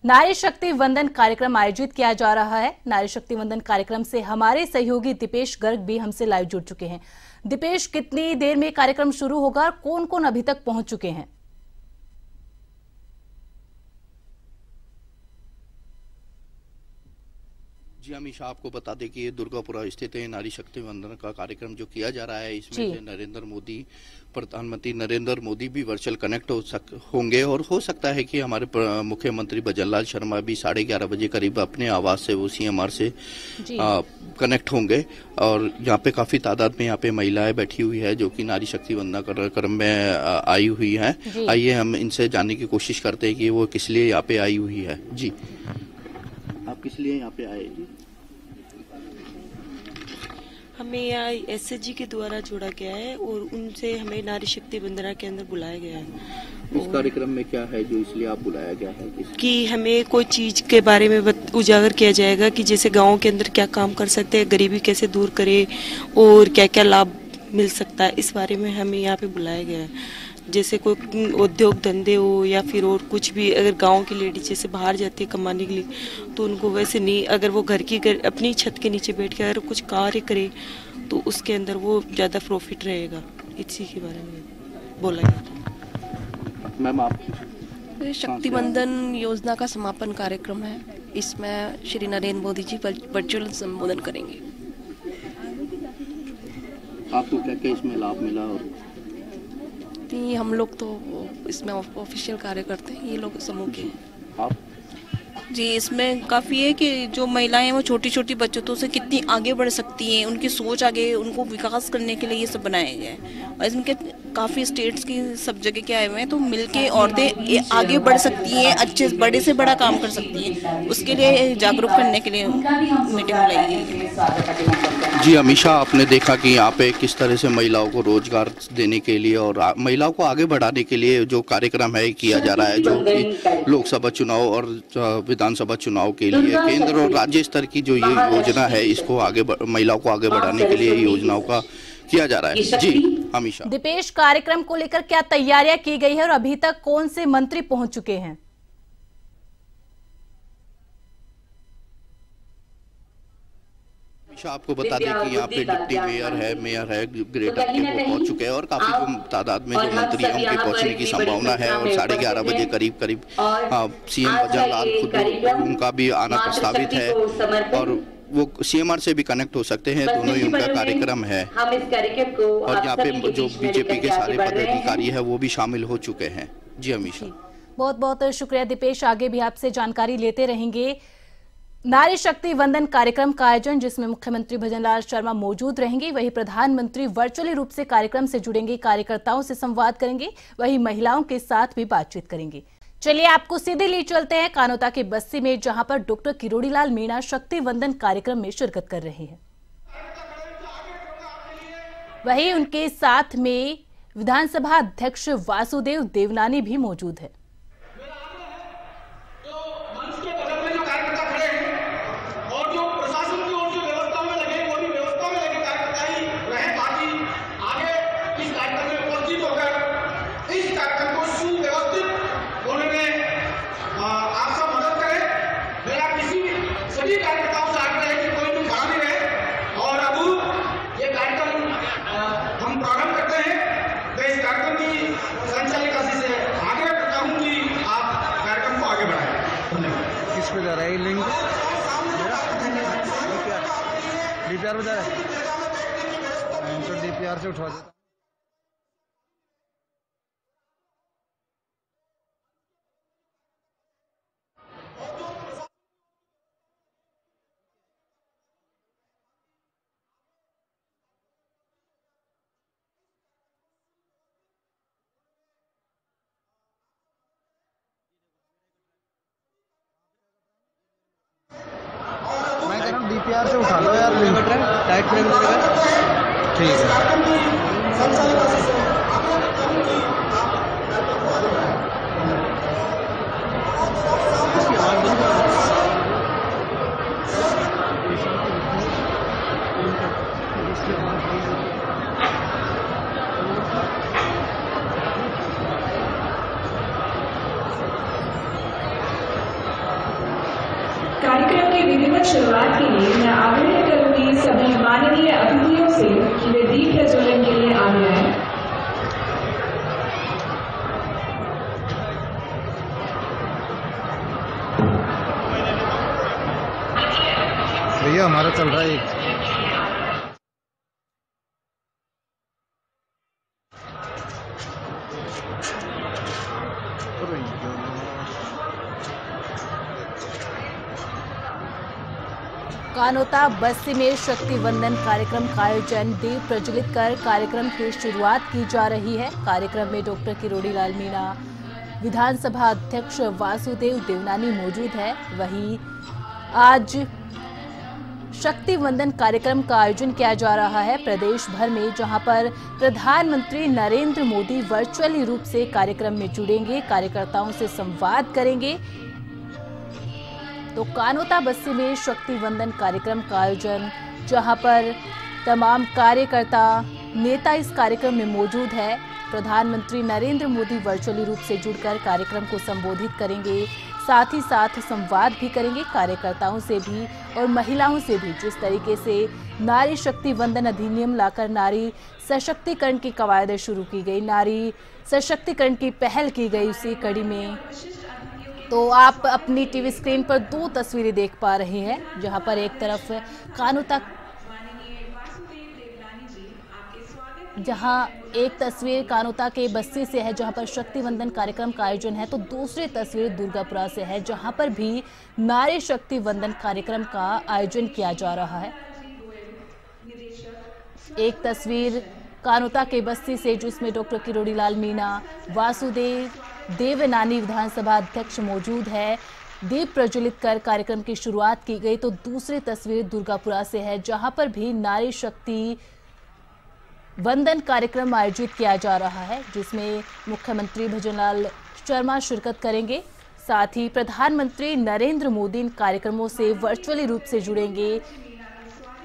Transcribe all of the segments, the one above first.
नारी शक्ति वंदन कार्यक्रम आयोजित किया जा रहा है। नारी शक्ति वंदन कार्यक्रम से हमारे सहयोगी दीपेश गर्ग भी हमसे लाइव जुड़ चुके हैं। दीपेश, कितनी देर में कार्यक्रम शुरू होगा और कौन कौन अभी तक पहुंच चुके हैं? जी हमेशा आपको बता दें कि ये दुर्गापुरा स्थित है नारी शक्ति वंदन का कार्यक्रम जो किया जा रहा है, इसमें से नरेंद्र मोदी, प्रधानमंत्री नरेंद्र मोदी भी वर्चुअल कनेक्ट होंगे और हो सकता है कि हमारे मुख्यमंत्री भजनलाल शर्मा भी 11:30 बजे करीब अपने आवास से वो CMR से कनेक्ट होंगे। और यहाँ पे काफी तादाद में यहाँ पे महिलाएं बैठी हुई है जो कि नारी शक्ति वंदना कार्यक्रम में आई हुई है। आइए हम इनसे जानने की कोशिश करते हैं कि वो किस लिए यहाँ पे आई हुई है। जी, आप किस लिए यहाँ पे आए? जी, हमें यहाँ SSG के द्वारा जोड़ा गया है और उनसे हमें नारी शक्ति वंदना के अंदर बुलाया गया है। इस कार्यक्रम में क्या है जो इसलिए आप बुलाया गया है? कि हमें कोई चीज के बारे में उजागर किया जाएगा कि जैसे गाँव के अंदर क्या काम कर सकते हैं, गरीबी कैसे दूर करे और क्या क्या लाभ मिल सकता है, इस बारे में हमें यहाँ पे बुलाया गया है। जैसे कोई उद्योग धंधे हो या फिर और कुछ भी, अगर गांव की लेडीज जैसे बाहर जाती है कमाने के लिए तो उनको वैसे नहीं, अगर वो घर की अपनी छत के नीचे बैठ के अगर कुछ कार्य करे तो उसके अंदर वो ज़्यादा प्रॉफिट रहेगा। इसी के बारे में बोला गया। मैम, आप शक्ति वंदन योजना का समापन कार्यक्रम है, इसमें श्री नरेंद्र मोदी जी वर्चुअल संबोधन करेंगे। आपको क्या क्या इसमें लाभ मिला? और हम लोग तो इसमें ऑफिशियल कार्य करते हैं, ये लोग समूह के हैं। जी, इसमें काफ़ी है कि जो महिलाएं हैं वो छोटी छोटी बचतों से कितनी आगे बढ़ सकती हैं, उनकी सोच आगे, उनको विकास करने के लिए ये सब बनाया गया है। और इसमें काफ़ी स्टेट्स की सब जगह के आए हुए हैं, तो मिलके औरतें आगे बढ़ सकती हैं, अच्छे बड़े से बड़ा काम कर सकती हैं। उसके लिए जागरूक करने के लिए मीटिंग बुलाई गई है। जी, हमेशा आपने देखा कि यहाँ पे किस तरह से महिलाओं को रोजगार देने के लिए और महिलाओं को आगे बढ़ाने के लिए जो कार्यक्रम है किया जा रहा है, जो कि लोकसभा चुनाव और विधानसभा चुनाव के लिए केंद्र और राज्य स्तर की जो ये योजना है, इसको आगे महिलाओं को आगे बढ़ाने के लिए योजनाओं का किया जा रहा है। जी हमेशा। दीपेश, कार्यक्रम को लेकर क्या तैयारियां की गई है और अभी तक कौन से मंत्री पहुंच चुके हैं? आपको बता दें कि यहाँ पे डिप्टी मेयर है ग्रेटर के, वो पहुंच चुके हैं और काफी तादाद में जो मंत्री हैं उनके पहुंचने की संभावना है। और 11:30 बजे करीब CM भजनलाल खुद उनका भी आना प्रस्तावित है और वो CMR से भी कनेक्ट हो सकते हैं। दोनों ही उनका कार्यक्रम है और यहाँ पे जो BJP के सारे पदाधिकारी है वो भी शामिल हो चुके हैं। जी हमेशा। बहुत बहुत शुक्रिया दीपेश, आगे भी आपसे जानकारी लेते रहेंगे। नारी शक्ति वंदन कार्यक्रम का आयोजन, जिसमें मुख्यमंत्री भजनलाल शर्मा मौजूद रहेंगे, वहीं प्रधानमंत्री वर्चुअली रूप से कार्यक्रम से जुड़ेंगे, कार्यकर्ताओं से संवाद करेंगे, वहीं महिलाओं के साथ भी बातचीत करेंगे। चलिए आपको सीधे ले चलते हैं कानोता के बस्ती में, जहां पर डॉक्टर किरोड़ीलाल मीणा शक्ति वंदन कार्यक्रम में शिरकत कर रहे हैं। वहीं उनके साथ में विधानसभा अध्यक्ष वासुदेव देवनानी भी मौजूद है। लिंक DPR बजा रहा है तो DPR से उठा देता। DPR से उठा लो यार, लिंक टाइट फ्रेम ठीक है। कार्यक्रम की विधिवत शुरुआत के लिए मैं आग्रह करूंगी सभी माननीय अतिथियों से कि वे दीप प्रज्वलन के लिए आगे आए। भैया हमारा चल रहा है कानोता बस्ती में शक्ति वंदन कार्यक्रम का आयोजन दीप प्रज्वलित कर कार्यक्रम की शुरुआत की जा रही है। कार्यक्रम में डॉक्टर किरोड़ी लाल मीणा, विधानसभा अध्यक्ष वासुदेव देवनानी मौजूद है। वहीं आज शक्ति वंदन कार्यक्रम का आयोजन किया जा रहा है प्रदेश भर में, जहां पर प्रधानमंत्री नरेंद्र मोदी वर्चुअली रूप से कार्यक्रम में जुड़ेंगे, कार्यकर्ताओं से संवाद करेंगे। तो कानोता बस्ती में शक्ति वंदन कार्यक्रम का आयोजन, जहां पर तमाम कार्यकर्ता नेता इस कार्यक्रम में मौजूद है। प्रधानमंत्री नरेंद्र मोदी वर्चुअली रूप से जुड़कर कार्यक्रम को संबोधित करेंगे, साथ ही साथ संवाद भी करेंगे कार्यकर्ताओं से भी और महिलाओं से भी। जिस तरीके से नारी शक्ति वंदन अधिनियम लाकर नारी सशक्तिकरण की कवायद शुरू की गई, नारी सशक्तिकरण की पहल की गई, उसी कड़ी में तो आप अपनी टीवी स्क्रीन पर दो तस्वीरें देख पा रहे हैं, जहां पर एक तरफ कानोता, जहां एक तस्वीर कानोता के बस्ती से है जहां पर शक्ति वंदन कार्यक्रम का आयोजन है, तो दूसरी तस्वीर दुर्गापुरा से है जहां पर भी नारी शक्ति वंदन कार्यक्रम का आयोजन किया जा रहा है। एक तस्वीर कानोता के बस्ती से जिसमें डॉक्टर किरोड़ी लाल मीणा, वासुदेव देवनानी विधानसभा अध्यक्ष मौजूद है, दीप प्रज्वलित कर कार्यक्रम की शुरुआत की गई। तो दूसरी तस्वीर दुर्गापुरा से है जहां पर भी नारी शक्ति वंदन कार्यक्रम आयोजित किया जा रहा है, जिसमें मुख्यमंत्री भजनलाल शर्मा शिरकत करेंगे। साथ ही प्रधानमंत्री नरेंद्र मोदी इन कार्यक्रमों से वर्चुअली रूप से जुड़ेंगे,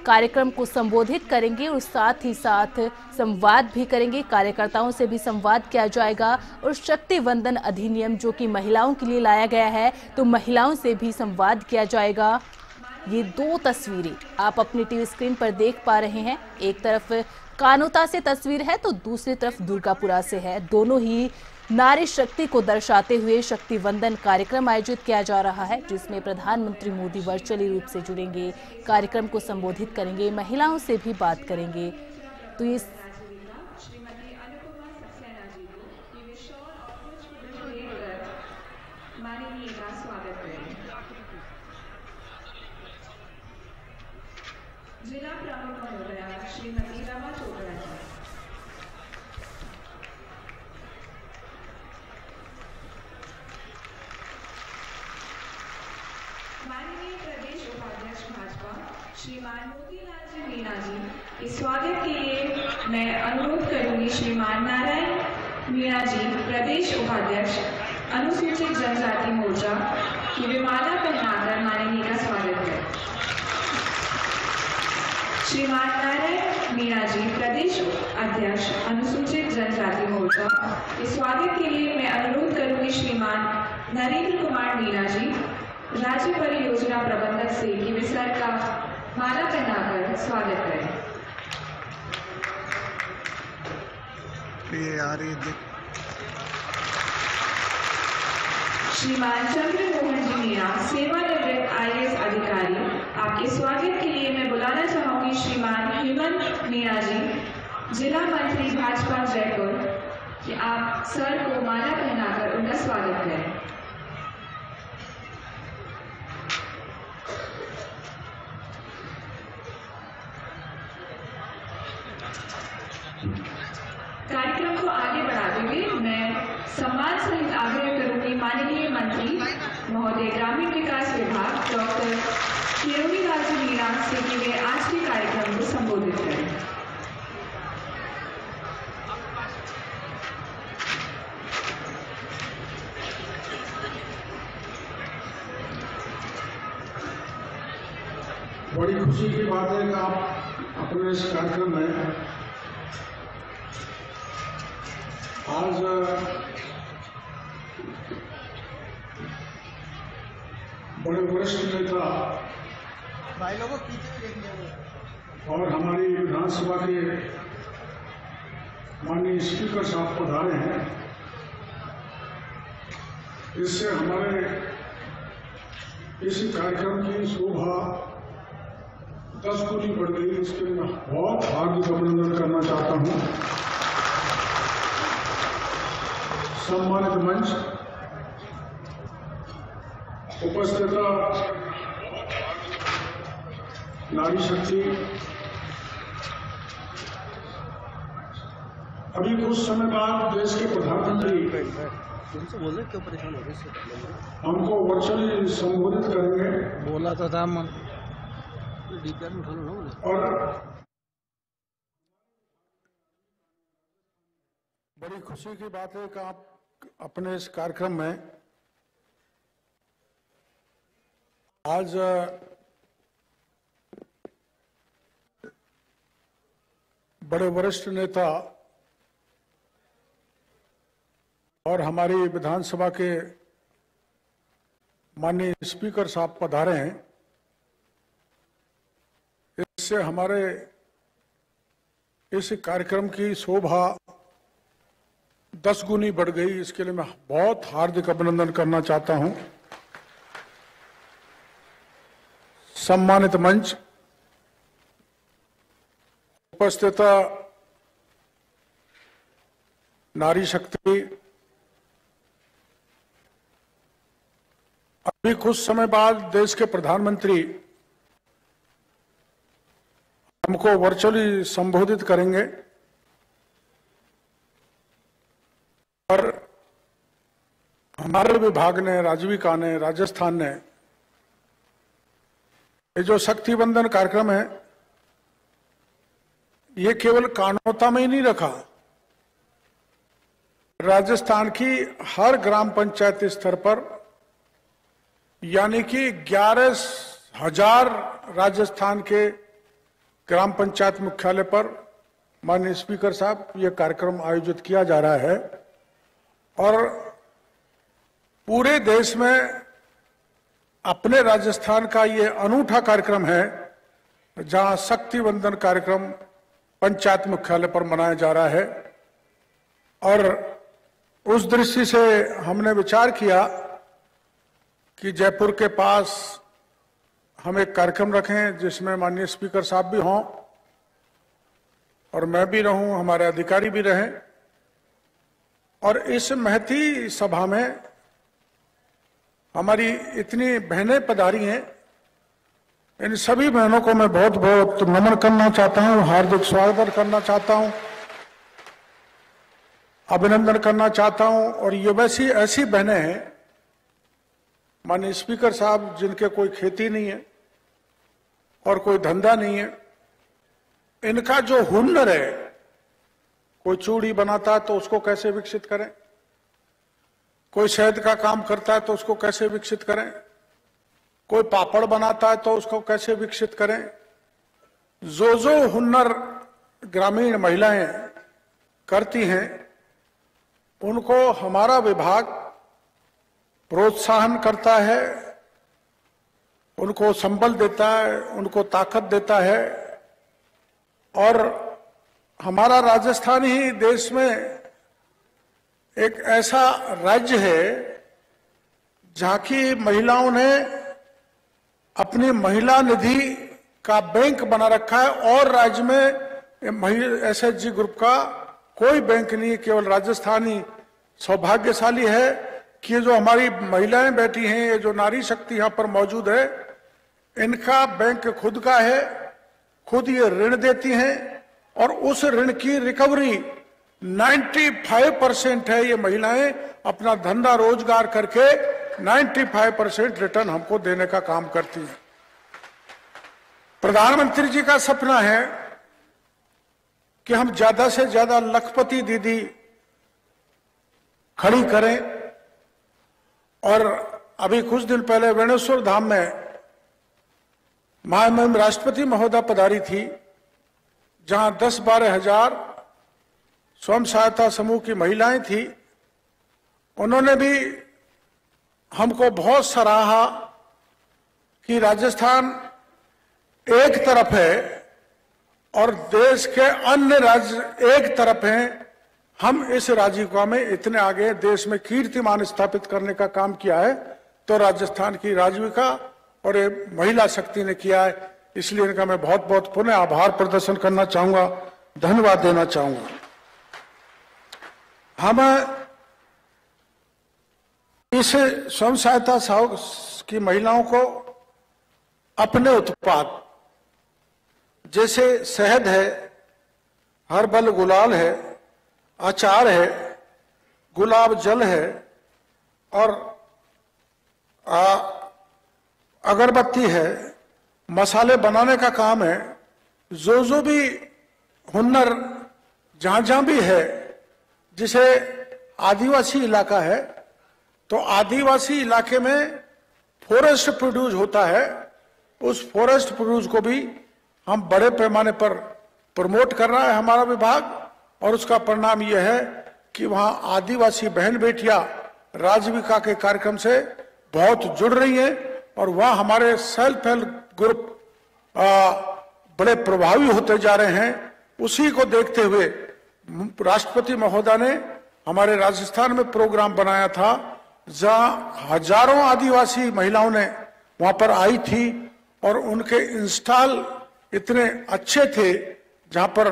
कार्यक्रम को संबोधित करेंगे और साथ ही साथ संवाद भी करेंगे। कार्यकर्ताओं से भी संवाद किया जाएगा और शक्ति वंदन अधिनियम जो कि महिलाओं के लिए लाया गया है, तो महिलाओं से भी संवाद किया जाएगा। ये दो तस्वीरें आप अपनी टीवी स्क्रीन पर देख पा रहे हैं। एक तरफ कानोता से तस्वीर है तो दूसरी तरफ दुर्गापुरा से है। दोनों ही नारी शक्ति को दर्शाते हुए शक्ति वंदन कार्यक्रम आयोजित किया जा रहा है, जिसमें प्रधानमंत्री मोदी वर्चुअली रूप से जुड़ेंगे, कार्यक्रम को संबोधित करेंगे, महिलाओं से भी बात करेंगे। तो ये जिला प्रमुख महोदया श्रीमती रमा चोपड़ा जी, माननीय प्रदेश उपाध्यक्ष भाजपा श्रीमान मोतीलाल जी मीणा जी, इस स्वागत के लिए मैं अनुरोध करूंगी श्रीमान नारायण मीणा जी, प्रदेश उपाध्यक्ष अनुसूचित जनजाति मोर्चा, की वे माला पहनाकर माननीय का स्वागत करें। श्रीमान नारायण मीणा जी, प्रदेश अध्यक्ष अनुसूचित जनजाति मोर्चा, इस स्वागत के लिए मैं अनुरोध करूंगी श्रीमान नरेंद्र कुमार मीणा जी, राज्य परियोजना प्रबंधक से, कि वे सर का माला पहनाकर स्वागत करें। श्रीमान चंद्रमोहन जी मीणा, सेवानिवृत्त IAS अधिकारी, आपके स्वागत के लिए मैं बुलाना चाहूंगी श्रीमान हेमंत मीणा जी, जिला मंत्री भाजपा जयपुर, कि आप सर को माला पहनाकर उनका स्वागत करें। कार्यक्रम को आगे बढ़ाते हुए मैं सम्मान सहित आग्रह करूंगी माननीय मंत्री महोदय ग्रामीण विकास विभाग डॉक्टर किरोड़ी लाल जी मीणा से, कि वे आज के कार्यक्रम को संबोधित करें। बड़ी खुशी की बात है कि आप अपने इस कार्यक्रम में आज बड़े वरिष्ठ नेता और हमारी विधानसभा के माननीय स्पीकर साहब पधारे हैं। इससे हमारे इस कार्यक्रम की शोभा 10 गुनी बढ़ गई। इसके लिए मैं बहुत हार्दिक अभिनंदन करना चाहता हूं। सम्मानित मंच, उपस्थित नारी शक्ति, अभी कुछ समय बाद देश के प्रधानमंत्री हमको वर्चुअली संबोधित करेंगे। बोला तो था मन और बड़ी खुशी की बात है कि आप अपने इस कार्यक्रम में आज बड़े वरिष्ठ नेता और हमारी विधानसभा के माननीय स्पीकर साहब पधारे हैं। इससे हमारे इस कार्यक्रम की शोभा 10 गुनी बढ़ गई। इसके लिए मैं बहुत हार्दिक अभिनंदन करना चाहता हूं। सम्मानित मंच, उपस्थित नारी शक्ति, अभी कुछ समय बाद देश के प्रधानमंत्री हमको वर्चुअली संबोधित करेंगे और हमारे विभाग ने, राजीविका ने, राजस्थान ने ये जो शक्ति वंदन कार्यक्रम है, ये केवल कानोता में ही नहीं रखा। राजस्थान की हर ग्राम पंचायत स्तर पर, यानी कि 11,000 राजस्थान के ग्राम पंचायत मुख्यालय पर माननीय स्पीकर साहब ये कार्यक्रम आयोजित किया जा रहा है। और पूरे देश में अपने राजस्थान का ये अनूठा कार्यक्रम है जहां शक्ति वंदन कार्यक्रम पंचायत मुख्यालय पर मनाया जा रहा है। और उस दृष्टि से हमने विचार किया कि जयपुर के पास हम एक कार्यक्रम रखें जिसमें माननीय स्पीकर साहब भी हों और मैं भी रहूं, हमारे अधिकारी भी रहें। और इस महती सभा में हमारी इतनी बहनें पधारी हैं, इन सभी बहनों को मैं बहुत बहुत नमन करना चाहता हूं, हार्दिक स्वागत करना चाहता हूं, अभिनंदन करना चाहता हूं। और ये वैसी ऐसी बहनें हैं माननीय स्पीकर साहब जिनके कोई खेती नहीं है और कोई धंधा नहीं है, इनका जो हुनर है, कोई चूड़ी बनाता है तो उसको कैसे विकसित करें, कोई शहद का काम करता है तो उसको कैसे विकसित करें, कोई पापड़ बनाता है तो उसको कैसे विकसित करें। जो हुनर ग्रामीण महिलाएं करती हैं उनको हमारा विभाग प्रोत्साहन करता है, उनको संबल देता है, उनको ताकत देता है। और हमारा राजस्थान ही देश में एक ऐसा राज्य है जहां की महिलाओं ने अपनी महिला निधि का बैंक बना रखा है और राज्य में एसएचजी ग्रुप का कोई बैंक नहीं है। केवल राजस्थान ही सौभाग्यशाली है कि जो हमारी महिलाएं बैठी हैं, ये जो नारी शक्ति यहाँ पर मौजूद है, इनका बैंक खुद का है, खुद ये ऋण देती हैं और उस ऋण की रिकवरी 95% है। ये महिलाएं अपना धंधा रोजगार करके 95% रिटर्न हमको देने का काम करती हैं। प्रधानमंत्री जी का सपना है कि हम ज्यादा से ज्यादा लखपति दीदी खड़ी करें। और अभी कुछ दिन पहले वेणुस्वर धाम में महामहिम राष्ट्रपति महोदय पधारी थी, जहां 10-12 हजार स्वयं सहायता समूह की महिलाएं थी। उन्होंने भी हमको बहुत सराहा कि राजस्थान एक तरफ है और देश के अन्य राज्य एक तरफ हैं। हम इस राजीविका में इतने आगे देश में कीर्तिमान स्थापित करने का काम किया है तो राजस्थान की राजीविका और ये महिला शक्ति ने किया है। इसलिए इनका मैं बहुत बहुत पुनः आभार प्रदर्शन करना चाहूंगा, धन्यवाद देना चाहूंगा। हम इस स्वयं सहायता समूह की महिलाओं को अपने उत्पाद जैसे शहद है, हर्बल गुलाल है, अचार है, गुलाब जल है और अगरबत्ती है, मसाले बनाने का काम है। जो भी हुनर जहां जहां भी है, जिसे आदिवासी इलाका है तो आदिवासी इलाके में फॉरेस्ट प्रोड्यूस होता है, उस फॉरेस्ट प्रोड्यूस को भी हम बड़े पैमाने पर प्रमोट कर रहा है हमारा विभाग। और उसका परिणाम यह है कि वहां आदिवासी बहन बेटियां राजीविका के कार्यक्रम से बहुत जुड़ रही हैं और वहां हमारे सेल्फ हेल्प ग्रुप बड़े प्रभावी होते जा रहे हैं। उसी को देखते हुए राष्ट्रपति महोदय ने हमारे राजस्थान में प्रोग्राम बनाया था जहां हजारों आदिवासी महिलाओं ने वहां पर आई थी और उनके इंस्टॉल इतने अच्छे थे, जहां पर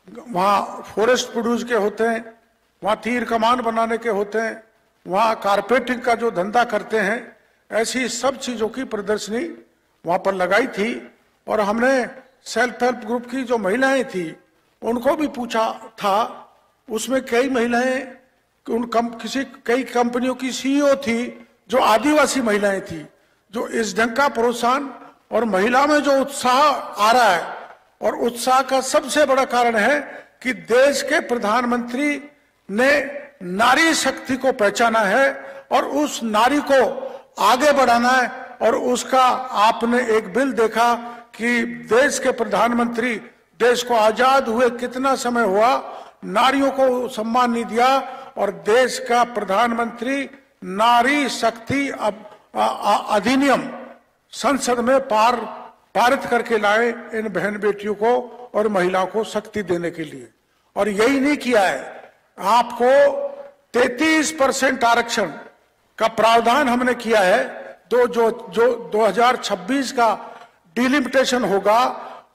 वहां फॉरेस्ट प्रोड्यूस के होते हैं, वहां तीर कमान बनाने के होते हैं, वहां कारपेटिंग का जो धंधा करते हैं, ऐसी सब चीजों की प्रदर्शनी वहां पर लगाई थी। और हमने सेल्फ हेल्प ग्रुप की जो महिलाएं थी उनको भी पूछा था। उसमें कई महिलाएं कई कंपनियों की सीईओ थी जो आदिवासी महिलाएं थी। जो इस ढंग का प्रोत्साहन और महिला में जो उत्साह आ रहा है, और उत्साह का सबसे बड़ा कारण है कि देश के प्रधानमंत्री ने नारी शक्ति को पहचाना है और उस नारी को आगे बढ़ाना है। और उसका आपने एक बिल देखा कि देश के प्रधानमंत्री देश को आजाद हुए कितना समय हुआ, नारियों को सम्मान नहीं दिया और देश का प्रधानमंत्री नारी शक्ति अधिनियम संसद में पारित करके लाए इन बहन बेटियों को और महिलाओं को शक्ति देने के लिए। और यही नहीं किया है, आपको 33% आरक्षण का प्रावधान हमने किया है। जो 2026 का डिलिमिटेशन होगा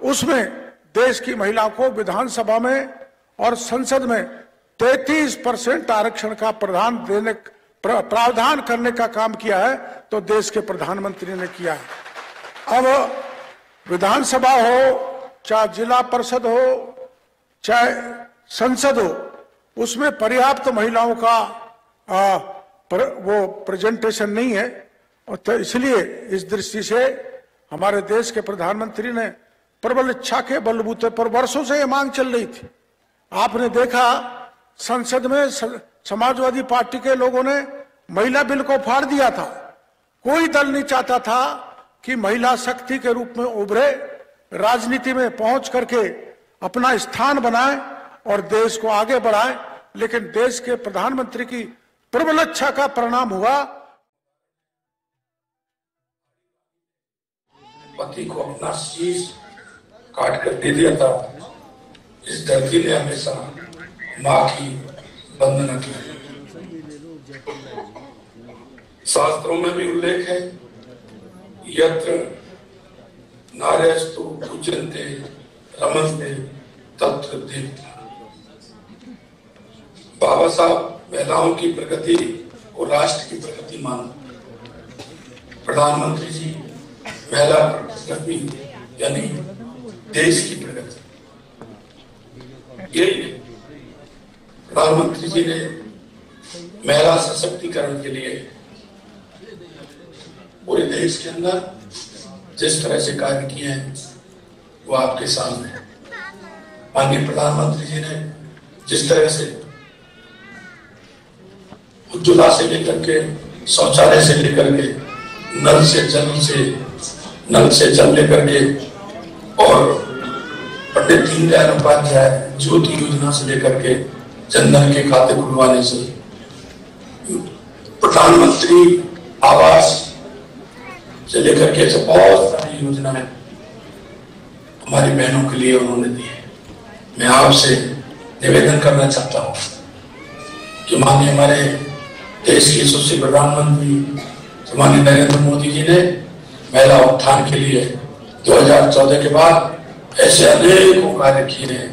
उसमें देश की महिलाओं को विधानसभा में और संसद में 33% आरक्षण का प्रावधान करने का काम किया है तो देश के प्रधानमंत्री ने किया है। अब विधानसभा हो, चाहे जिला परिषद हो, चाहे संसद हो, उसमें पर्याप्त महिलाओं का वो प्रेजेंटेशन नहीं है। और तो इसलिए इस दृष्टि से हमारे देश के प्रधानमंत्री ने प्रबल इच्छा के बलबूते पर वर्षों से ये मांग चल रही थी। आपने देखा संसद में समाजवादी पार्टी के लोगों ने महिला बिल को फाड़ दिया था। कोई दल नहीं चाहता था कि महिला शक्ति के रूप में उभरे, राजनीति में पहुंच करके अपना स्थान बनाए और देश को आगे बढ़ाए। लेकिन देश के प्रधानमंत्री की प्रबल इच्छा का परिणाम हुआ। पति को अपना शीश काट कर दे दिया था। इस धरती ने हमेशा मां की वंदना की। शास्त्रों में भी उल्लेख है, यत्र नार्यस्तु पूज्यन्ते रमन्ते तत्र देवता। बाबा साहब महिलाओं की प्रगति को राष्ट्र की प्रगति माना। प्रधानमंत्री जी महिला प्रगति यानी देश की प्रगति। यही प्रधानमंत्री जी ने महिला सशक्तिकरण के लिए पूरे देश के अंदर जिस तरह से कार्य किए हैं वो आपके सामने है। माननीय प्रधानमंत्री जी ने जिस तरह से उज्ज्वला से लेकर के शौचालय से लेकर के नल से जल लेकर के और पंडित दीनदयाल उपाध्याय ज्योति योजना से लेकर के जनधन के खाते खुलवाने से प्रधानमंत्री आवास से लेकर के ऐसे बहुत सारी योजनाएं हमारी बहनों के लिए उन्होंने दी है। मैं आपसे निवेदन करना चाहता हूँ कि माननीय हमारे देश के यशस्वी प्रधानमंत्री माननीय नरेंद्र मोदी जी ने महिला उत्थान के लिए 2014 के बाद ऐसे अनेकों कार्य किए हैं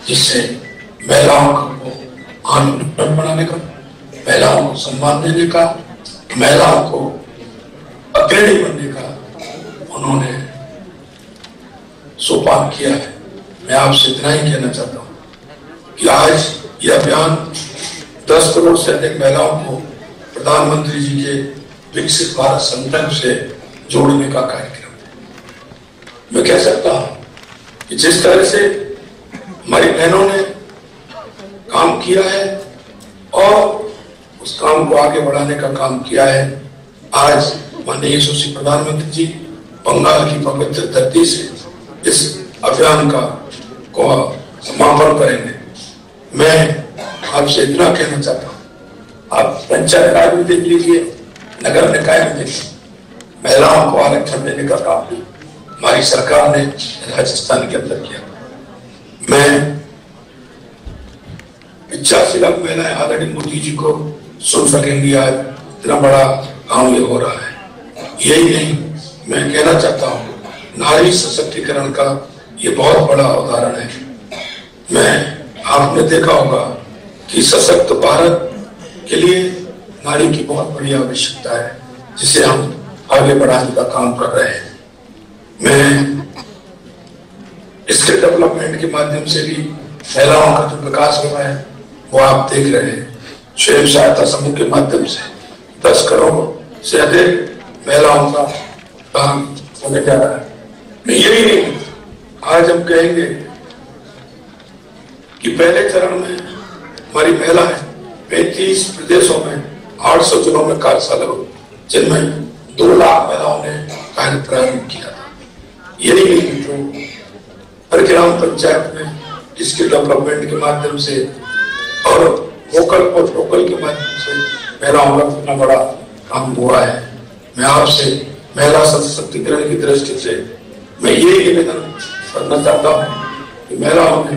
जिससे महिलाओं को आत्मनिर्भर बनाने का, महिलाओं को सम्मान देने का, महिलाओं को अग्रणी बनने का उन्होंने सोपान किया है। मैं आपसे इतना ही कहना चाहता हूँ कि आज यह अभियान 10 करोड़ से अधिक महिलाओं को प्रधानमंत्री जी के विकसित भारत संकल्प से जोड़ने का कार्यक्रम है। मैं कह सकता हूँ कि जिस तरह से हमारी बहनों ने काम किया है और उस काम को आगे बढ़ाने का काम किया है, आज माननीय यशस्वी प्रधानमंत्री जी बंगाल की पवित्र धरती से इस अभियान का समापन करेंगे। मैं आपसे इतना कहना चाहता हूँ, आप पंचायत राज में देख लीजिए, नगर निकाय में देखिए, महिलाओं को आरक्षण देने का काम भी हमारी सरकार ने राजस्थान के अंदर किया। मैं 85 लाख महिलाएं आदरणीय मोदी जी को सुन सकेंगी। आज इतना बड़ा काम ये हो रहा है। यही नहीं, मैं कहना चाहता हूँ नारी सशक्तिकरण का ये बहुत बड़ा उदाहरण है। आपने देखा होगा कि सशक्त भारत के लिए नारी की बहुत बड़ी आवश्यकता है, जिसे हम आगे बढ़ाने का काम कर रहे हैं। मैं इसके डेवलपमेंट के माध्यम से भी महिलाओं का जो विकास हो रहा है वो आप देख रहे हैं। स्वयं सहायता समूह के माध्यम से 10 करोड़ से अधिक महिलाओं का काम होने जा रहा है। मैं यही नहीं, आज हम कहेंगे कि पहले चरण में हमारी महिलाएं 35 प्रदेशों में 800 जिलों में कार्यशाला हुई, जिनमें 2 लाख महिलाओं ने कार्य प्रारंभ किया था। यही नहीं, जो हर ग्राम पंचायत में इसके डेवलपमेंट के माध्यम से और वोकल और लोकल के माध्यम से महिलाओं का इतना बड़ा काम हुआ है। मैं आपसे महिला सशक्तिकरण की दृष्टि से मैं ये निवेदन करना चाहता हूँ कि महिलाओं ने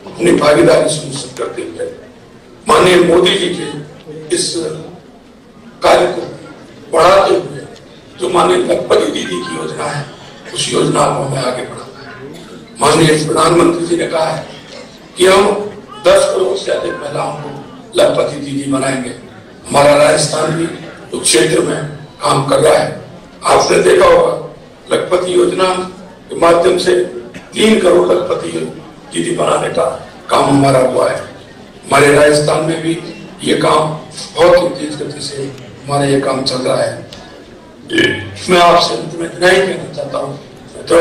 अपनी भागीदारी सुनिश्चित करते हुए माननीय मोदी जी के इस कार्य को बढ़ाते हुए जो माननीय लखपति दीदी की योजना है, उस योजना को हमें आगे बढ़ाना है। माननीय प्रधानमंत्री जी ने कहा है कि हम 10 करोड़ से अधिक महिलाओं को लखपति दीदी बनाएंगे। हमारा राजस्थान भी उस क्षेत्र में काम कर रहा है। आपने देखा होगा लखपति योजना के माध्यम से 3 करोड़ लखपति दीदी बनाने का काम हमारा हुआ है। हमारे राजस्थान में भी ये काम बहुत ही तेज गति से हमारा ये काम चल रहा है। मैं आपसे इतना ही कहना चाहता हूँ तो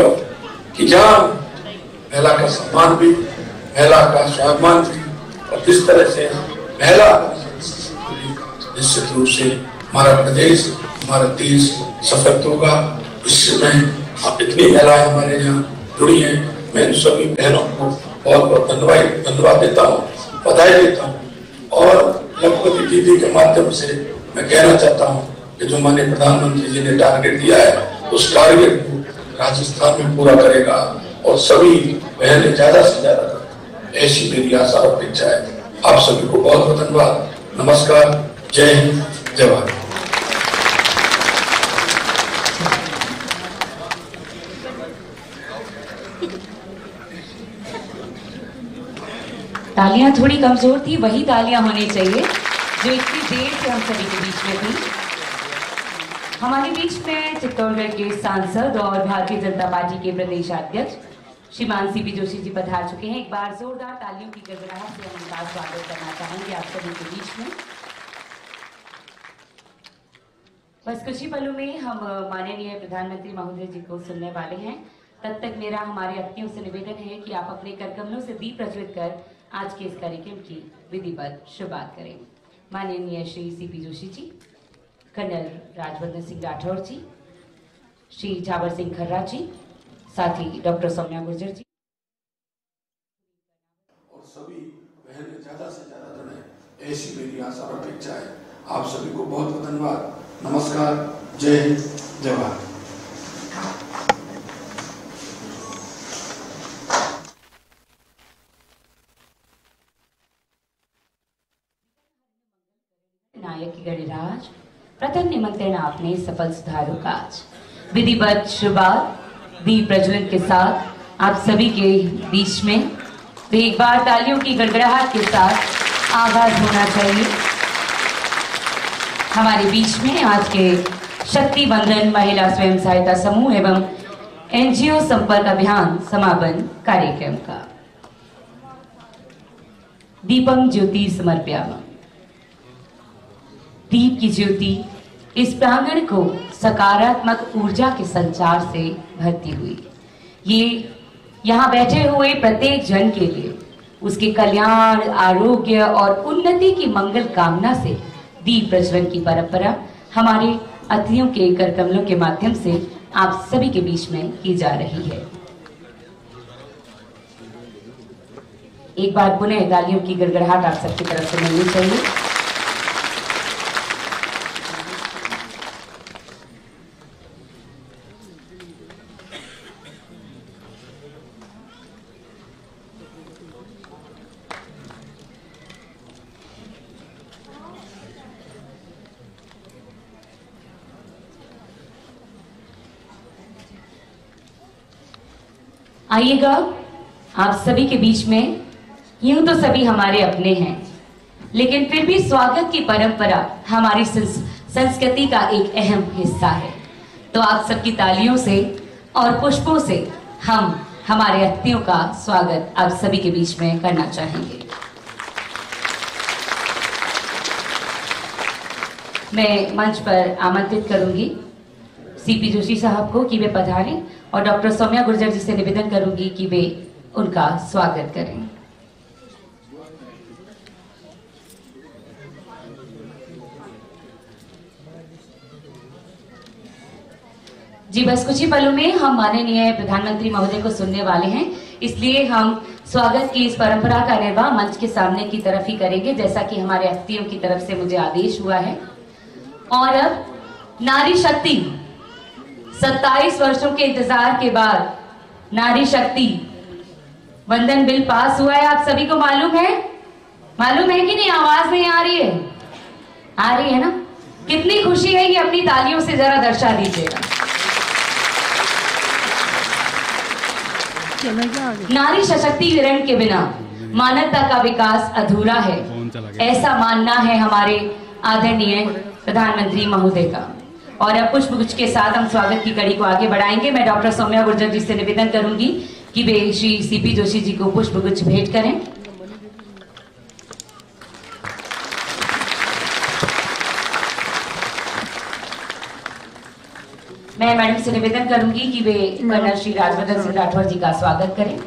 कि जहाँ महिला का सम्मान भी, महिला का स्वाभिमान भी, और किस तरह से महिला निश्चित रूप से हमारा प्रदेश, हमारा देश सशक्त होगा। इसमें आप इतनी महिलाएं हमारे यहाँ जुड़ी हैं, मैं इन सभी बहनों को बहुत बहुत धन्यवाद देता हूँ, बधाई देता हूँ। और लखपति दीदी के माध्यम से मैं कहना चाहता हूँ कि जो माननीय प्रधानमंत्री जी ने टारगेट दिया है, उस टारगेट को राजस्थान में पूरा करेगा और सभी बहनें ज्यादा से ज्यादा करें, ऐसी मेरी आशा और अपेक्षा है। आप सभी को बहुत बहुत धन्यवाद। नमस्कार, जय हिंद, जय भारत। तालियां थोड़ी कमजोर थी, वही तालियां होनी चाहिए जो इतनी देर से हम सभी के बीच में थी। हमारे बीच में चित्तौड़गढ़ के सांसद और भारतीय जनता पार्टी के प्रदेश अध्यक्ष श्रीमान सीपी जोशी जी पधार चुके हैं। एक बार जोरदार तालियों की गड़गड़ाहट से हम उनका स्वागत करना चाहेंगे आप सभी के बीच में। बस कुछ ही पलों में हम माननीय प्रधानमंत्री महोदय जी को सुनने वाले हैं। तब तक मेरा हमारे अतिथियों से निवेदन है कि आप अपने करकमलों से दीप प्रज्वलित कर आज के इस कार्यक्रम की विधिवत शुरुआत करें। माननीय श्री सीपी जोशी जी, कर्नल राजवर्धन सिंह राठौर जी, श्री झावर सिंह खर्रा जी, साथ ही डॉक्टर सौम्या गुर्जर जी और सभी बहनें ज्यादा से ज्यादा जुड़े, ऐसी मेरी आशा और अपेक्षा है। आप सभी को बहुत बहुत धन्यवाद। नमस्कार, जय हिंद, जय भारत। प्रथम निमंत्रण आपने सफल सुधारो काज। विधिवत शुरुआत दीप प्रज्वलन के साथ आप सभी के बीच में तो एक बार तालियों की गड़गड़ाहट के साथ आगाज होना चाहिए। हमारे बीच में आज के शक्ति बंधन महिला स्वयं सहायता समूह एवं एनजीओ संपर्क अभियान समापन कार्यक्रम का दीपम ज्योति समर्पयामः। दीप की ज्योति इस प्रांगण को सकारात्मक ऊर्जा के संचार से भरती हुई ये यहाँ बैठे हुए प्रत्येक जन के लिए उसके कल्याण, आरोग्य और उन्नति की मंगल कामना से दीप प्रज्वलन की परंपरा हमारे अतिथियों के कर कमलों के माध्यम से आप सभी के बीच में की जा रही है। एक बार पुनः तालियों की गड़गड़ाहट आप सबकी तरफ से मिलनी चाहिए। आइएगा आप सभी के बीच में। यूं तो सभी हमारे अपने हैं, लेकिन फिर भी स्वागत की परंपरा हमारी संस्कृति का एक अहम हिस्सा है। तो आप सबकी तालियों से और पुष्पों से हम हमारे अतिथियों का स्वागत आप सभी के बीच में करना चाहेंगे। मैं मंच पर आमंत्रित करूंगी सीपी जोशी साहब को कि वे पधारें और डॉक्टर सौम्या गुर्जर जी से निवेदन करूंगी कि वे उनका स्वागत करें। जी बस कुछ ही पलों में हम माननीय प्रधानमंत्री महोदय को सुनने वाले हैं, इसलिए हम स्वागत की इस परंपरा का निर्वाह मंच के सामने की तरफ ही करेंगे जैसा कि हमारे अतिथियों की तरफ से मुझे आदेश हुआ है। और अब नारी शक्ति 27 वर्षों के इंतजार के बाद नारी शक्ति वंदन बिल पास हुआ है। आप सभी को मालूम है कि नहीं? आवाज नहीं आ रही है? आ रही है ना? कितनी खुशी है ये अपनी तालियों से जरा दर्शा दीजिएगा। नारी सशक्तिकरण के बिना मानवता का विकास अधूरा है, ऐसा मानना है हमारे आदरणीय प्रधानमंत्री महोदय का। और अब पुष्पगुच्छ के साथ हम स्वागत की कड़ी को आगे बढ़ाएंगे। मैं डॉक्टर सौम्या गुर्जर जी से निवेदन करूंगी कि वे श्री सीपी जोशी जी को पुष्पगुच्छ भेंट करें। मैं मैडम से निवेदन करूंगी कि वे कर्नल श्री राजवर्धन सिंह राठौर जी का स्वागत करें।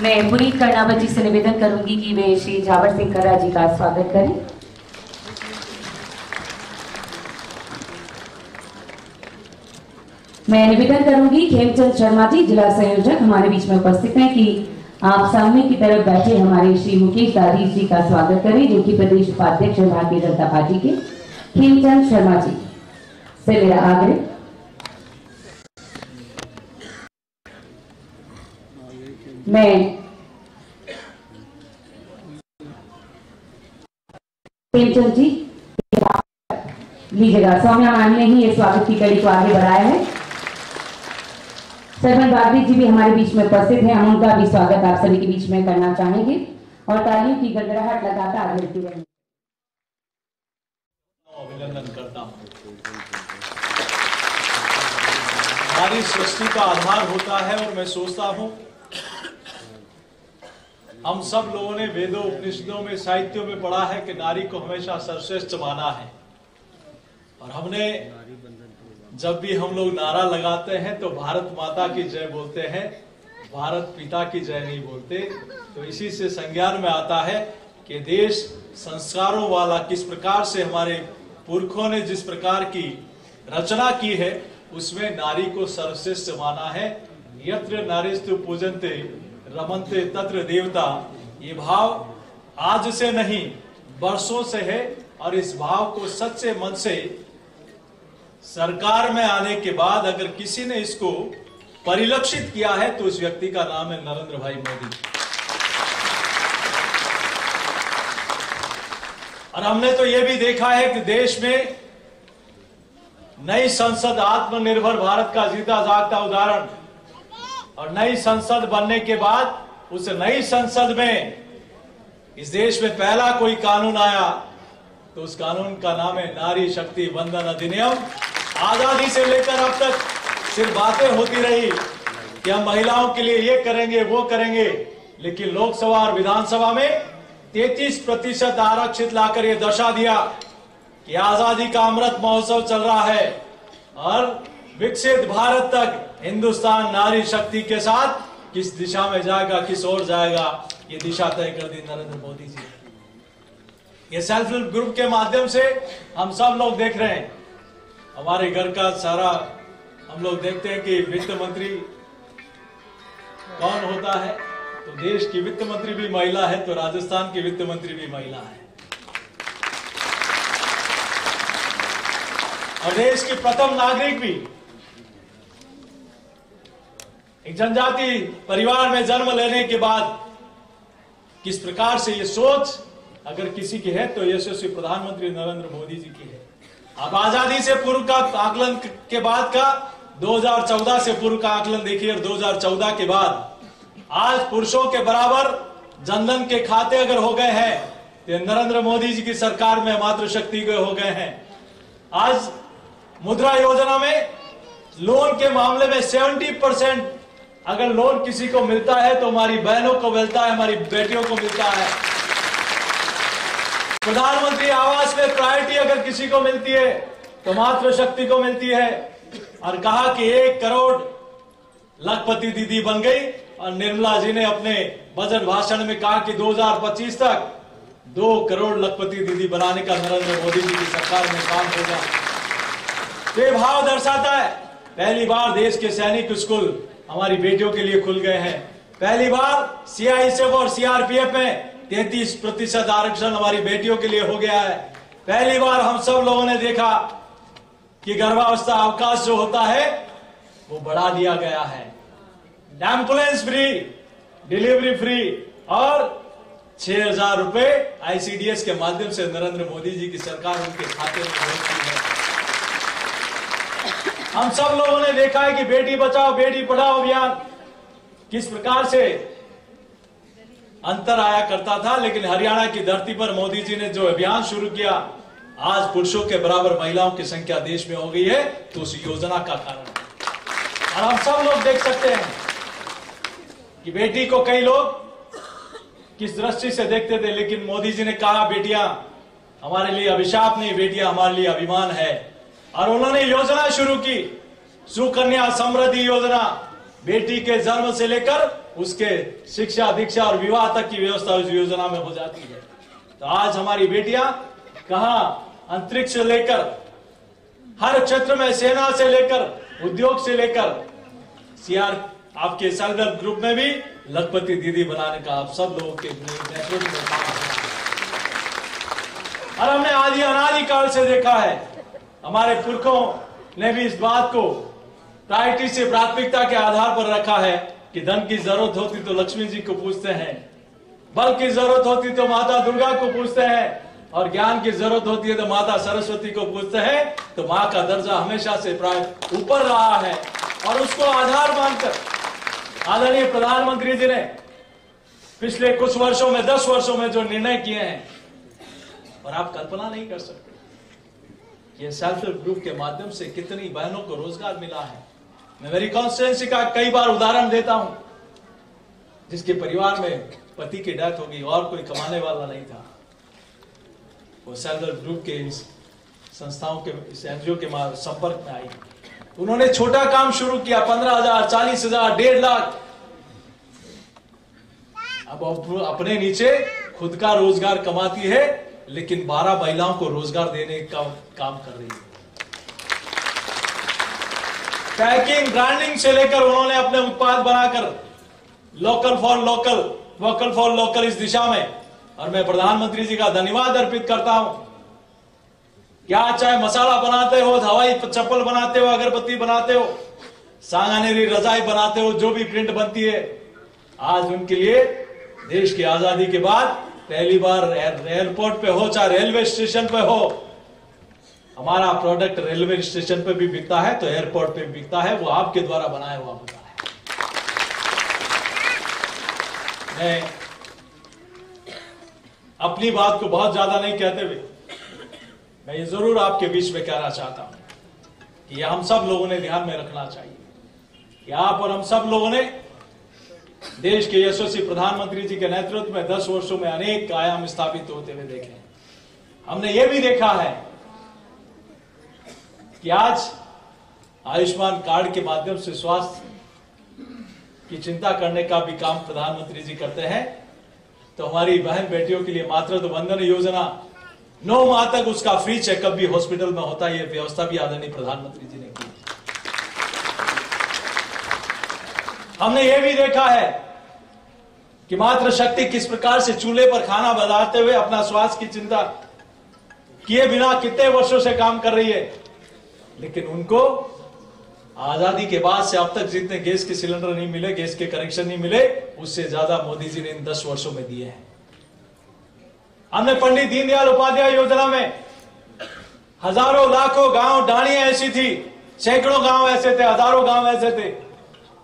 मैं पुनीत कर्णावत जी से निवेदन करूंगी कि वे श्री झावर सिंह खर्रा जी का स्वागत करें। मैं निवेदन करूंगी हेमचंद शर्मा जी जिला संयोजक हमारे बीच में उपस्थित हैं कि आप सामने की तरफ बैठे हमारे श्री मुकेश दादीश जी का स्वागत करें, जो कि प्रदेश उपाध्यक्ष भारतीय जनता पार्टी के। हेमचंद शर्मा जी से मेरा आग्रह। मैं हेमचंद जी लीजिएगा। सौम्या मैम ने ही ये स्वागत की कड़ी को आगे बढ़ाया है। सरमन बागड़ी जी भी हमारे बीच में उपस्थित हैं, हम उनका भी स्वागत आप सभी के बीच में करना चाहेंगे और तालियों की गड़गड़ाहट लगातार मिलती रहेगी। अभिनंदन करता हूं। हमारी सृष्टि का आधार होता है और मैं सोचता हूं हम सब लोगों ने वेदों, उपनिषदों में, साहित्यों में पढ़ा है कि नारी को हमेशा सर्वश्रेष्ठ माना है। और हमने जब भी हम लोग नारा लगाते हैं तो भारत माता की जय बोलते हैं, भारत पिता की जय नहीं बोलते। तो इसी से संज्ञान में आता है कि देश संस्कारों वाला किस प्रकार से हमारे पुरखों ने जिस प्रकार की रचना की है उसमें नारी को सर्वश्रेष्ठ माना है। यत्र नारीस्तु पूजन्ते रमन्ते तत्र देवता, ये भाव आज से नहीं वर्षों से है। और इस भाव को सच्चे मन से सरकार में आने के बाद अगर किसी ने इसको परिलक्षित किया है तो उस व्यक्ति का नाम है नरेंद्र भाई मोदी। और हमने तो ये भी देखा है कि देश में नई संसद आत्मनिर्भर भारत का जीता जागता उदाहरण, और नई संसद बनने के बाद उस नई संसद में इस देश में पहला कोई कानून आया तो उस कानून का नाम है नारी शक्ति वंदन अधिनियम। आजादी से लेकर अब तक सिर्फ बातें होती रही कि हम महिलाओं के लिए ये करेंगे वो करेंगे, लेकिन लोकसभा और विधानसभा में 33% आरक्षित लाकर ये दर्शा दिया कि आजादी का अमृत महोत्सव चल रहा है और विकसित भारत तक हिंदुस्तान नारी शक्ति के साथ किस दिशा में जाएगा, किस ओर जाएगा, ये दिशा तय कर दी नरेंद्र मोदी जी। ये सेल्फ हेल्प ग्रुप के माध्यम से हम सब लोग देख रहे हैं, हमारे घर का सारा हम लोग देखते हैं कि वित्त मंत्री कौन होता है, तो देश की वित्त मंत्री भी महिला है, तो राजस्थान की वित्त मंत्री भी महिला है। और देश की प्रथम नागरिक भी एक जनजाति परिवार में जन्म लेने के बाद किस प्रकार से ये सोच अगर किसी की है तो यशस्वी प्रधानमंत्री नरेंद्र मोदी जी की है। अब आजादी से पूर्व का आकलन के बाद का 2014 से पूर्व का आकलन देखिए, और 2014 के बाद आज पुरुषों के बराबर जनधन के खाते अगर हो गए हैं तो नरेंद्र मोदी जी की सरकार में मातृशक्ति के हो गए हैं। आज मुद्रा योजना में लोन के मामले में 70% अगर लोन किसी को मिलता है तो हमारी बहनों को मिलता है, हमारी बेटियों को मिलता है। प्रधानमंत्री आवास में प्रायोरिटी अगर किसी को मिलती है तो मातृशक्ति को मिलती है। और कहा कि 1 करोड़ लखपति दीदी बन गई, और निर्मला जी ने अपने बजट भाषण में कहा कि 2025 तक 2 करोड़ लखपति दीदी बनाने का नरेंद्र मोदी जी की सरकार में काम होगा। ये भाव दर्शाता है पहली बार देश के सैनिक स्कूल हमारी बेटियों के लिए खुल गए हैं। पहली बार सीआईएसएफ और सीआरपीएफ में 33% आरक्षण हमारी बेटियों के लिए हो गया है। पहली बार हम सब लोगों ने देखा कि गर्भावस्था अवकाश जो होता है वो बढ़ा दिया गया है। एम्बुलेंस फ्री, डिलीवरी फ्री और 6,000 रुपए आईसीडीएस के माध्यम से नरेंद्र मोदी जी की सरकार उनके खाते में भेजती है। हम सब लोगों ने देखा है कि बेटी बचाओ बेटी पढ़ाओ अभियान किस प्रकार से अंतर आया करता था, लेकिन हरियाणा की धरती पर मोदी जी ने जो अभियान शुरू किया, आज पुरुषों के बराबर महिलाओं की संख्या देश में हो गई है, तो उस योजना का कारण है। और हम सब लोग देख सकते हैं कि बेटी को कई लोग किस दृष्टि से देखते थे, लेकिन मोदी जी ने कहा बेटियां हमारे लिए अभिशाप नहीं, बेटियां हमारे लिए अभिमान है। और उन्होंने योजना शुरू की, सुकन्या समृद्धि योजना, बेटी के जन्म से लेकर उसके शिक्षा दीक्षा और विवाह तक की व्यवस्था उस योजना में हो जाती है। तो आज हमारी बेटियां कहां अंतरिक्ष से लेकर हर क्षेत्र में, सेना से लेकर उद्योग से लेकर सीआर आपके सेल्फ हेल्प ग्रुप में भी लखपति दीदी बनाने का आप सब लोगों के नेतृत्व में काम है। और हमने आदि अनादि काल से देखा है, हमारे पुरखों ने भी इस बात को प्रायोरिटी से प्राथमिकता के आधार पर रखा है कि धन की जरूरत होती तो लक्ष्मी जी को पूछते हैं, बल की जरूरत होती तो माता दुर्गा को पूछते हैं, और ज्ञान की जरूरत होती है तो माता सरस्वती को पूछते हैं। तो माँ का दर्जा हमेशा से प्राय ऊपर रहा है, और उसको आधार मानकर आदरणीय प्रधानमंत्री जी ने पिछले कुछ वर्षों में 10 वर्षों में जो निर्णय किए हैं, और आप कल्पना नहीं कर सकते ये सेल्फ हेल्प ग्रुप के माध्यम से कितनी बहनों को रोजगार मिला है। मैं मेरी कॉन्स्टिट्यूएंसी का कई बार उदाहरण देता हूं, जिसके परिवार में पति की डेथ हो गई और कोई कमाने वाला नहीं था, वो सेल्फ हेल्प ग्रुप के संस्थाओं के इस एनजीओ के संपर्क में आई। उन्होंने छोटा काम शुरू किया, 15,000, 40,000, 1.5 लाख। अब अपने नीचे खुद का रोजगार कमाती है, लेकिन 12 महिलाओं को रोजगार देने का काम कर रही है। पैकिंग, ब्रांडिंग से लेकर उन्होंने अपने उत्पाद बनाकर local for local, vocal for local इस दिशा में, और मैं प्रधानमंत्री जी का धन्यवाद अर्पित करता हूं। क्या चाहे मसाला बनाते हो, हवाई चप्पल बनाते हो, अगरबत्ती बनाते हो, सांगानेरी रजाई बनाते हो, जो भी प्रिंट बनती है, आज उनके लिए देश की आजादी के बाद पहली बार एयरपोर्ट पे हो चाहे रेलवे स्टेशन पे हो, हमारा प्रोडक्ट रेलवे स्टेशन पे भी बिकता है तो एयरपोर्ट पे भी बिकता है, वो आपके द्वारा बनाया हुआ होता है। मैं अपनी बात को बहुत ज्यादा नहीं कहते हुए मैं ये जरूर आपके बीच में कहना चाहता हूं कि हम सब लोगों ने ध्यान में रखना चाहिए कि आप और हम सब लोगों ने देश के यशस्वी प्रधानमंत्री जी के नेतृत्व में 10 वर्षों में अनेक आयाम स्थापित होते हुए देखे। हमने ये भी देखा है कि आज आयुष्मान कार्ड के माध्यम से स्वास्थ्य की चिंता करने का भी काम प्रधानमंत्री जी करते हैं। तो हमारी बहन बेटियों के लिए मातृत्व वंदन योजना 9 माह तक उसका फ्री चेकअप भी हॉस्पिटल में होता है, ये व्यवस्था भी आदरणीय प्रधानमंत्री जी ने की। हमने ये भी देखा है कि मातृशक्ति किस प्रकार से चूल्हे पर खाना बनाते हुए अपना स्वास्थ्य की चिंता किए बिना कितने वर्षों से काम कर रही है, लेकिन उनको आजादी के बाद से अब तक जितने गैस के सिलेंडर नहीं मिले, गैस के कनेक्शन नहीं मिले, उससे ज्यादा मोदी जी ने इन 10 वर्षों में दिए हैं। हमने पंडित दीनदयाल उपाध्याय योजना में हजारों लाखों गांव डाणियां ऐसी थी, सैकड़ों गांव ऐसे थे, हजारों गांव ऐसे थे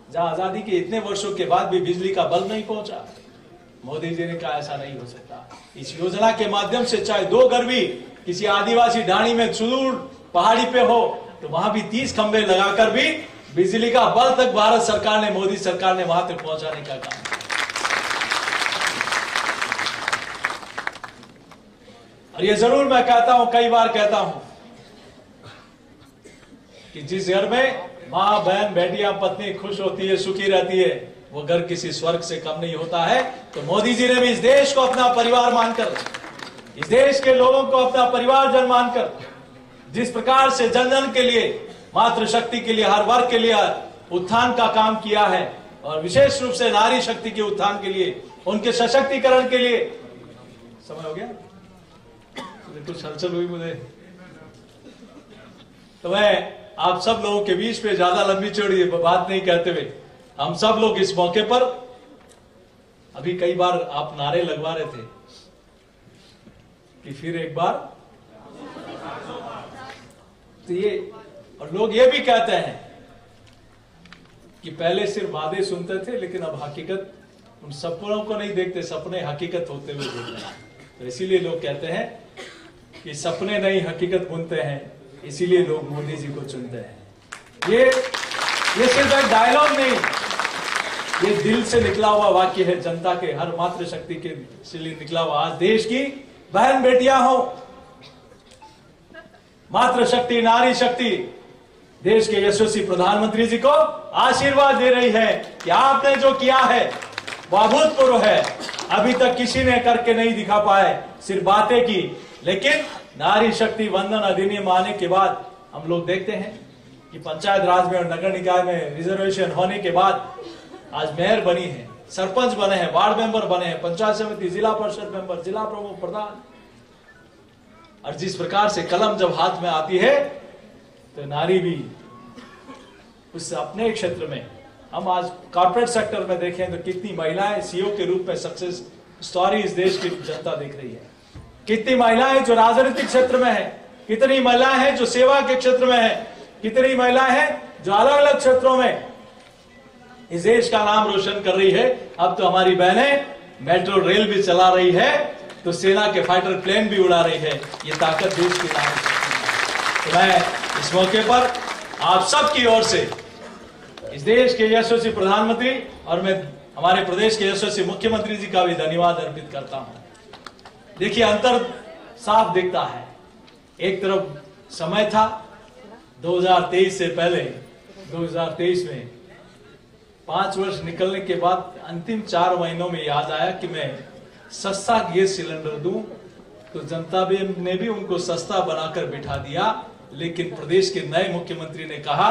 जहां आजादी के इतने वर्षों के बाद भी बिजली का बल्ब नहीं पहुंचा। मोदी जी ने कहा ऐसा नहीं हो सकता। इस योजना के माध्यम से चाहे 2 घर भी किसी आदिवासी ढाणी में सुदूर पहाड़ी पे हो तो वहां भी 30 खंबे लगाकर भी बिजली का बल्ब तक भारत सरकार ने, मोदी सरकार ने वहां तक पहुंचाने का काम किया। और ये जरूर मैं कहता हूं, कई बार कहता हूं कि जिस घर में माँ बहन बेटियां पत्नी खुश होती है, सुखी रहती है, वो घर किसी स्वर्ग से कम नहीं होता है। तो मोदी जी ने भी इस देश को अपना परिवार मानकर, इस देश के लोगों को अपना परिवारजन मानकर जिस प्रकार से जन जन के लिए, मातृशक्ति के लिए, हर वर्ग के लिए उत्थान का काम किया है और विशेष रूप से नारी शक्ति के उत्थान के लिए, उनके सशक्तिकरण के लिए। समय हो गया, कुछ हलचल हुई मुझे, तो मैं आप सब लोगों के बीच में ज्यादा लंबी चौड़ी बात नहीं कहते हुए, हम सब लोग इस मौके पर, अभी कई बार आप नारे लगवा रहे थे कि फिर एक बार, तो ये, और लोग ये भी कहते हैं कि पहले सिर्फ वादे सुनते थे लेकिन अब हकीकत, उन सपनों को नहीं देखते, सपने हकीकत होते हुए देख रहे हैं। तो इसीलिए लोग कहते हैं कि सपने नहीं हकीकत बुनते हैं, इसीलिए लोग मोदी जी को चुनते हैं। ये सिर्फ एक डायलॉग नहीं, ये दिल से निकला हुआ वाक्य है, जनता के हर मातृशक्ति के से निकला हुआ। आज देश की बहन बेटियां हो, मातृशक्ति, नारी शक्ति देश के यशस्वी प्रधानमंत्री जी को आशीर्वाद दे रही है कि आपने जो किया है वो अभूतपूर्व है, अभी तक किसी ने करके नहीं दिखा पाए, सिर्फ बातें की। लेकिन नारी शक्ति वंदन अधिनियम आने के बाद हम लोग देखते हैं कि पंचायत राज में और नगर निकाय में रिजर्वेशन होने के बाद आज मेयर बनी है, सरपंच बने हैं, वार्ड मेंबर बने हैं, पंचायत समिति, जिला परिषद मेंबर, जिला प्रमुख, प्रधान। और जिस प्रकार से कलम जब हाथ में आती है तो नारी भी उस अपने क्षेत्र में, हम आज कॉर्पोरेट सेक्टर में देखें तो कितनी महिलाएं सीईओ के रूप में सक्सेस स्टोरी इस देश की जनता देख रही है। कितनी महिलाएं जो राजनीतिक क्षेत्र में है, कितनी महिलाएं हैं जो सेवा के क्षेत्र में है, कितनी महिलाएं हैं जो अलग अलग क्षेत्रों में इस देश का नाम रोशन कर रही है। अब तो हमारी बहनें मेट्रो रेल भी चला रही है, तो सेना के फाइटर प्लेन भी उड़ा रही है। ये ताकत देश की नाम है। तो मैं इस मौके पर आप सबकी ओर से इस देश के यशस्वी प्रधानमंत्री और मैं हमारे प्रदेश के यशस्वी मुख्यमंत्री जी का भी धन्यवाद अर्पित करता हूं। देखिए, अंतर साफ दिखता है। एक तरफ समय था 2023 से पहले, 2023 में 5 वर्ष निकलने के बाद अंतिम 4 महीनों में याद आया कि मैं सस्ता गैस सिलेंडर दूं, तो जनता ने भी उनको सस्ता बनाकर बिठा दिया। लेकिन प्रदेश के नए मुख्यमंत्री ने कहा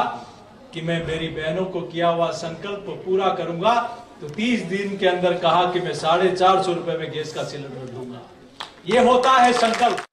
कि मैं मेरी बहनों को किया हुआ संकल्प पूरा करूंगा, तो 30 दिन के अंदर कहा कि मैं 450 रुपए में गैस का सिलेंडर दूंगा। ये होता है संकल्प।